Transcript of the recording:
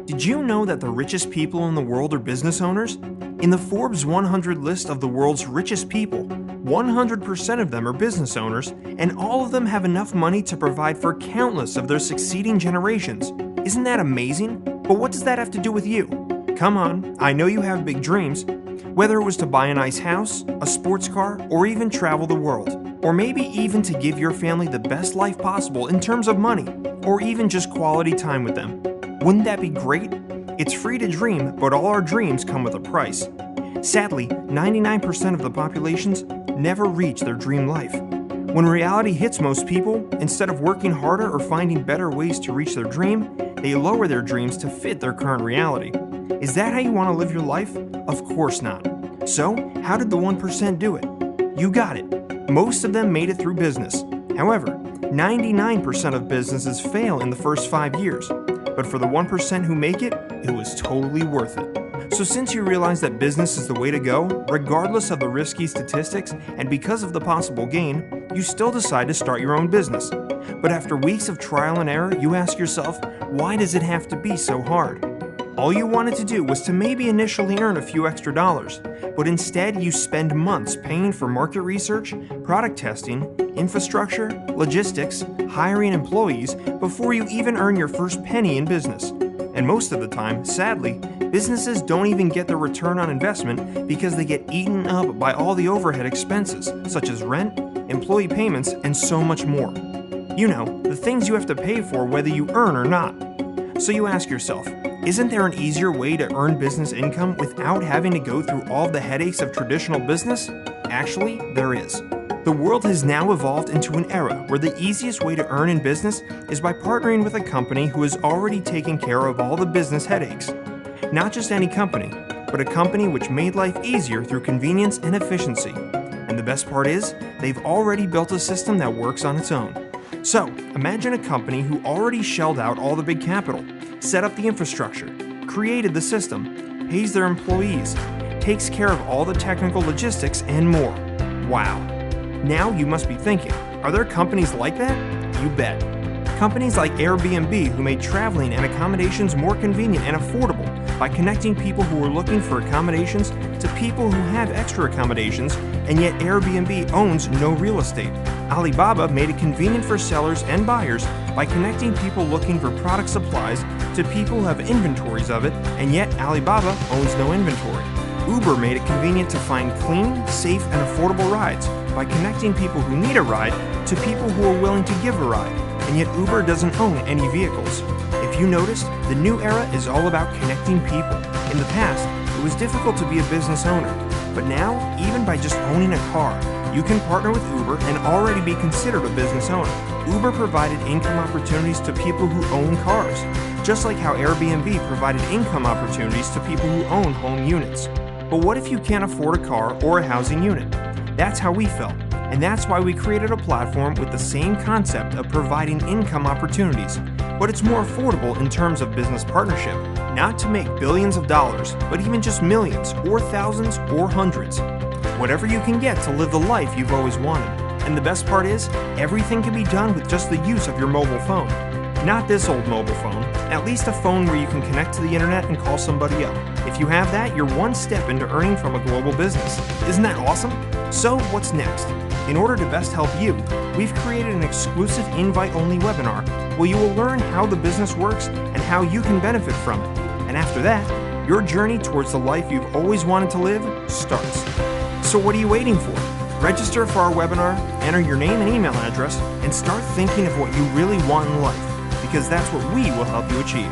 Did you know that the richest people in the world are business owners? In the Forbes 100 list of the world's richest people, 100% of them are business owners, and all of them have enough money to provide for countless of their succeeding generations. Isn't that amazing? But what does that have to do with you? Come on, I know you have big dreams. Whether it was to buy a nice house, a sports car, or even travel the world. Or maybe even to give your family the best life possible in terms of money, or even just quality time with them. Wouldn't that be great? It's free to dream, but all our dreams come with a price. Sadly, 99% of the populations never reach their dream life. When reality hits most people, instead of working harder or finding better ways to reach their dream, they lower their dreams to fit their current reality. Is that how you want to live your life? Of course not. So, how did the 1% do it? You got it. Most of them made it through business. However, 99% of businesses fail in the first 5 years. But for the 1% who make it, it was totally worth it. So since you realize that business is the way to go, regardless of the risky statistics and because of the possible gain, you still decide to start your own business. But after weeks of trial and error, you ask yourself, why does it have to be so hard? All you wanted to do was to maybe initially earn a few extra dollars, but instead you spend months paying for market research, product testing, infrastructure, logistics, hiring employees before you even earn your first penny in business. And most of the time, sadly, businesses don't even get their return on investment because they get eaten up by all the overhead expenses, such as rent, employee payments, and so much more. You know, the things you have to pay for whether you earn or not. So you ask yourself, isn't there an easier way to earn business income without having to go through all the headaches of traditional business? Actually, there is. The world has now evolved into an era where the easiest way to earn in business is by partnering with a company who has already taken care of all the business headaches. Not just any company, but a company which made life easier through convenience and efficiency. And the best part is, they've already built a system that works on its own. So, imagine a company who already shelled out all the big capital, set up the infrastructure, created the system, pays their employees, takes care of all the technical logistics, and more. Wow. Now you must be thinking, are there companies like that? You bet. Companies like Airbnb who made traveling and accommodations more convenient and affordable by connecting people who are looking for accommodations to people who have extra accommodations, and yet Airbnb owns no real estate. Alibaba made it convenient for sellers and buyers by connecting people looking for product supplies to people who have inventories of it, and yet Alibaba owns no inventory. Uber made it convenient to find clean, safe, and affordable rides by connecting people who need a ride to people who are willing to give a ride, and yet Uber doesn't own any vehicles. If you noticed, the new era is all about connecting people. In the past, it was difficult to be a business owner, but now, even by just owning a car, you can partner with Uber and already be considered a business owner. Uber provided income opportunities to people who own cars, just like how Airbnb provided income opportunities to people who own home units. But what if you can't afford a car or a housing unit? That's how we felt, and that's why we created a platform with the same concept of providing income opportunities, but it's more affordable in terms of business partnership, not to make billions of dollars, but even just millions, or thousands, or hundreds. Whatever you can get to live the life you've always wanted. And the best part is, everything can be done with just the use of your mobile phone. Not this old mobile phone, at least a phone where you can connect to the internet and call somebody up. If you have that, you're one step into earning from a global business. Isn't that awesome? So what's next? In order to best help you, we've created an exclusive invite-only webinar where you will learn how the business works and how you can benefit from it. And after that, your journey towards the life you've always wanted to live starts. So what are you waiting for? Register for our webinar, enter your name and email address, and start thinking of what you really want in life, because that's what we will help you achieve.